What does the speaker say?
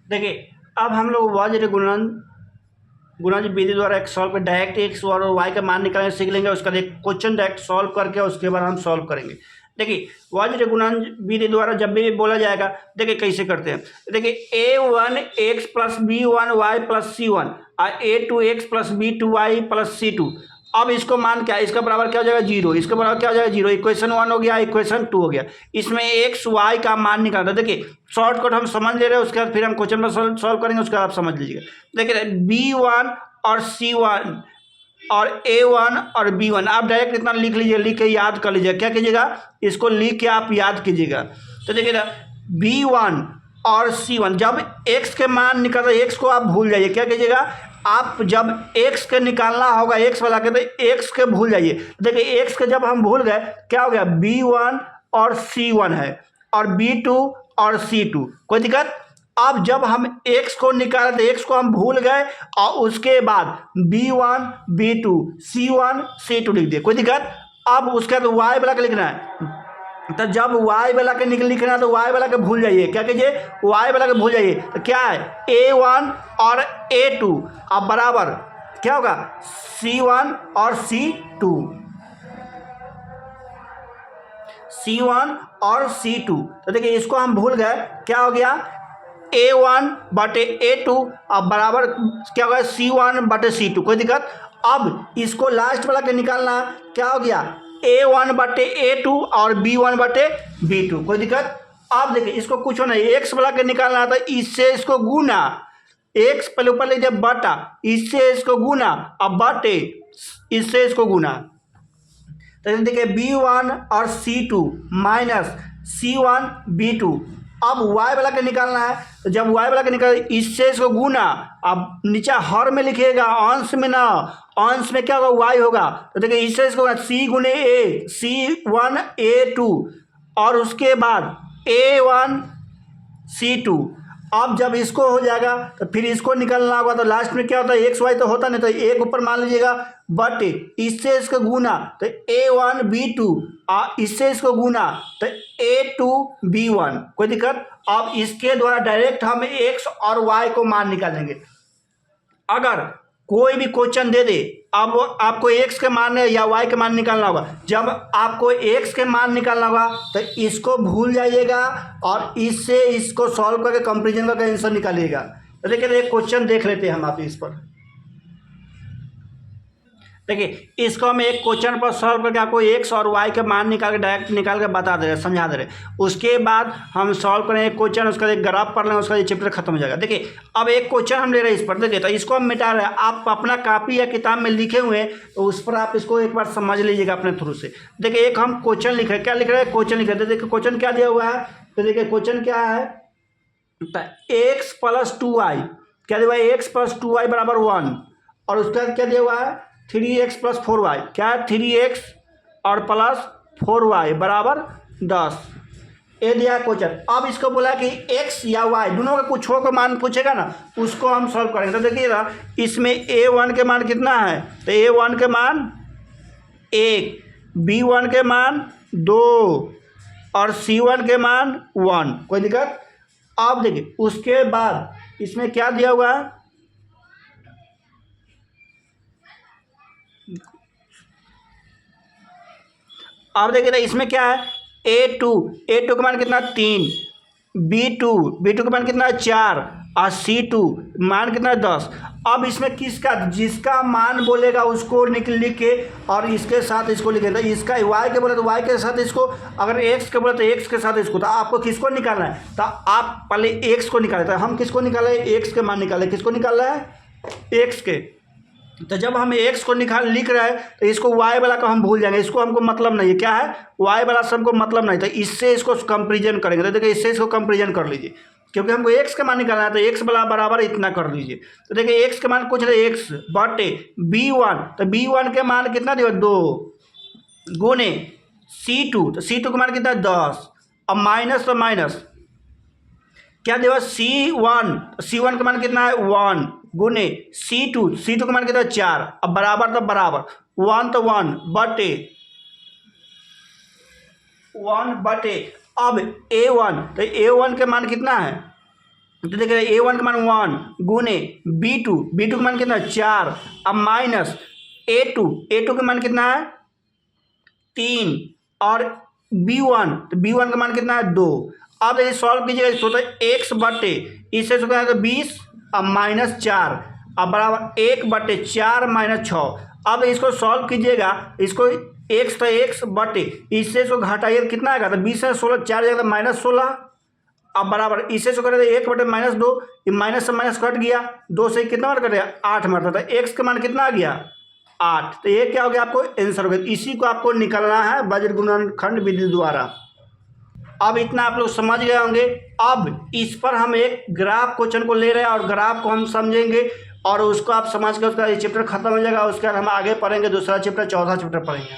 देखिए अब हम लोग वाज्र गुणज विधि द्वारा एक सॉल्व कर डायरेक्ट एक्स और वाई का मान निकालने सीख लेंगे। उसका एक क्वेश्चन डायरेक्ट सॉल्व करके उसके बाद हम सॉल्व करेंगे। देखिए वज्र गुणज विधि द्वारा जब भी बोला जाएगा, देखिए कैसे करते हैं। देखिए a1 x plus b1 y plus c1 और a2 x plus b2 y plus c2। अब इसको मान क्या है, इसका बराबर क्या हो जाएगा 0, इसके बराबर क्या हो जाएगा 0। इक्वेशन 1 हो गया, इक्वेशन 2 हो गया। इसमें एक्स वाई का मान निकालना। देखिए शॉर्टकट हम समझ ले रहे हैं, उसके बाद फिर हम क्वेश्चन में सॉल्व करेंगे, उसके बाद आप समझ लीजिएगा। देखिए b1 और c1 और a1 और b1 आप डायरेक्ट इतना लिख लीजिए, लिख के याद कर लीजिएगा। क्या कीजिएगा, इसको लिख के आप याद कीजिएगा। तो देखिए ना b1 और c1 जब x के मान निकल रहे, x को आप भूल जाइए। क्या कीजिएगा, आप जब x के निकालना होगा x वाला के, तो x के भूल जाइए। देखिए x के जब हम भूल गए, क्या हो गया b1 और c1 है और b2 और c2, कोई दिक्कत। अब जब हम x को निकाले तो x को हम भूल गए और उसके बाद b1 b2 c1 c2 लिख दिए, कोई दिक्कत। अब उसके बाद y वाला के लिखना है, तो जब y वाला के लिखना है तो y वाला के भूल जाइए। क्या कीजिए, y वाला के भूल जाइए। तो क्या है a1 और a2 अब बराबर क्या होगा c1 और c2, c1 और c2। तो देखिए इसको हम भूल गए, क्या हो गया a1 बटे a2 अब बराबर क्या होगा c1 बटे c2, कोई दिक्कत। अब इसको लास्ट वाला के निकालना, क्या हो गया a1 बटे a2 और b1 बटे b2, कोई दिक्कत। अब देखिए इसको कुछ नहीं, x वाला के निकालना था, इससे इसको गुना, x पहले ऊपर लीजिए बटा, इससे इसको गुना, अब बटे इससे इसको गुना। तो देखिए b1 और c2 माइनस c1 b2। अब y वाला के निकालना है, तो जब y वाला के निकाल इससे इसको गुना, अब नीचे हर में लिखिएगा, अंश में ना, अंश में क्या होगा y होगा। तो देखिए इससे इसको c गुने a, c1 a2 और उसके बाद a1 c2। अब जब इसको हो जाएगा तो फिर इसको निकालना होगा, तो लास्ट में क्या होता है एक्स वाई तो होता नहीं, तो एक ऊपर मान लीजिएगा बट इससे इसको गुना, तो a1 b2 और इससे इसको गुना तो a2 b1, कोई दिक्कत। अब इसके द्वारा डायरेक्ट हम x और y को मान निकालेंगे। अगर कोई भी क्वेश्चन दे दे, अब आपको x के मान या y के मान निकालना होगा। जब आपको x के मान निकालना होगा तो इसको भूल जाइएगा और इससे इसको सॉल्व करके कंपैरिजन करके आंसर निकालिएगा। तो देखिए एक क्वेश्चन देख लेते हैं हम आप इस पर। देखिए इसको हम एक क्वेश्चन पर सॉल्व करके आपको x और y के मान निकाल के डायरेक्ट निकाल के बता दे रहे, समझा दे रहे। उसके बाद हम सॉल्व करें एक क्वेश्चन, उसका एक ग्राफ पढ़ लें, उसका ये चैप्टर खत्म हो जाएगा। देखिए अब एक क्वेश्चन हम ले रहे हैं इस पर, देखिए तो इसको हम मिटा रहे हैं। आप अपना कॉपी या किताब में लिखे हुए हैं तो उस पर आप इसको एक बार समझ लीजिएगा अपने थ्रू से। देखिए एक हम क्वेश्चन लिख रहे हैं, क्या लिख रहे हैं, क्वेश्चन लिख रहे हैं। देखिए क्वेश्चन क्या दिया हुआ है, तो देखिए क्वेश्चन क्या है, x प्लस 2y, क्या दिया हुआ है x प्लस 2y बराबर 1, और उसके बाद क्या दिया हुआ है 3x प्लस 4y, क्या है 3x और प्लस 4y बराबर 10, ये दिया है क्वेश्चन। अब इसको बोला कि x या y दोनों का कुछ हो का मान पूछेगा ना, उसको हम सॉल्व करेंगे। तो देखिएगा इसमें a1 के मान कितना है, तो a1 के मान 1, b1 के मान 2 और c1 के मान 1, कोई दिक्कत। अब देखिए उसके बाद इसमें क्या दिया हुआ है, अब देखिए ना इसमें क्या है a2 का मान कितना 3, b2 का मान कितना 4 और c2 मान कितना 10। अब इसमें किसका, जिसका मान बोलेगा उसको लिख के और इसके साथ इसको लिखे। तो इसका y के बोले तो y के साथ इसको, अगर x के बोले तो x के साथ इसको। तो आपको किसको निकालना है, तो आप पहले x को निकाले। तो हम किसको निकाले, x के मान निकाले। किसको निकालना है, x के। तो जब हम x को लिख रहे हैं तो इसको y वाला को हम भूल जाएंगे, इसको हमको मतलब नहीं है, क्या है y वाला से हमको मतलब नहीं। तो इससे इसको कंपेरिजन करेंगे। तो देखिए इससे इसको कंपेरिजन कर लीजिए, क्योंकि हमको x का मान निकालना है, तो x वाला बराबर इतना कर लीजिए। तो देखिए x के मान कुछ नहीं, x बटे b1, तो b1 के मान कितना दिया 2 गुने c2, तो c2 का मान कितना 10, अब माइनस तो माइनस क्या दिया c1 का मान कितना है 1 गुने c2 का मान कितना 4, अब बराबर तो बराबर 1 तो 1 बटे अब a1, तो a1 के मान कितना है तो देखिए A1 का मान 1 गुने B2 का मान कितना है 4, अब माइनस A2 का मान कितना है 3 और B1 तो B1 का मान कितना है 2। अब ये सॉल्व कीजिएगा इसको तो x बटे इससे क्या है 20 अब -4 अब बराबर 1/4 -6। अब इसको सॉल्व कीजिएगा इसको x तो x बटे इससे इसको घटाइए कितना आएगा तो 20 से 16 4 जाएगा -16 अब बराबर इससे जो करेगा 1/-2 ये माइनस से माइनस कट गया 2 से कितना बार कटेगा 8 मारता था x का मान कितना आ गया 8। तो ये क्या हो गया आपको आंसर हो गया। इसी को आपको निकालना है वज्र गुणनखंड विधि द्वारा। अब इतना आप लोग समझ गए होंगे। अब इस पर हम एक ग्राफ क्वेश्चन को ले रहे हैं और ग्राफ को हम समझेंगे और उसको आप समझ के उसका ये चैप्टर खत्म हो जाएगा। उसके बाद हम आगे पढ़ेंगे दूसरा चैप्टर, चौथा चैप्टर पढ़ेंगे।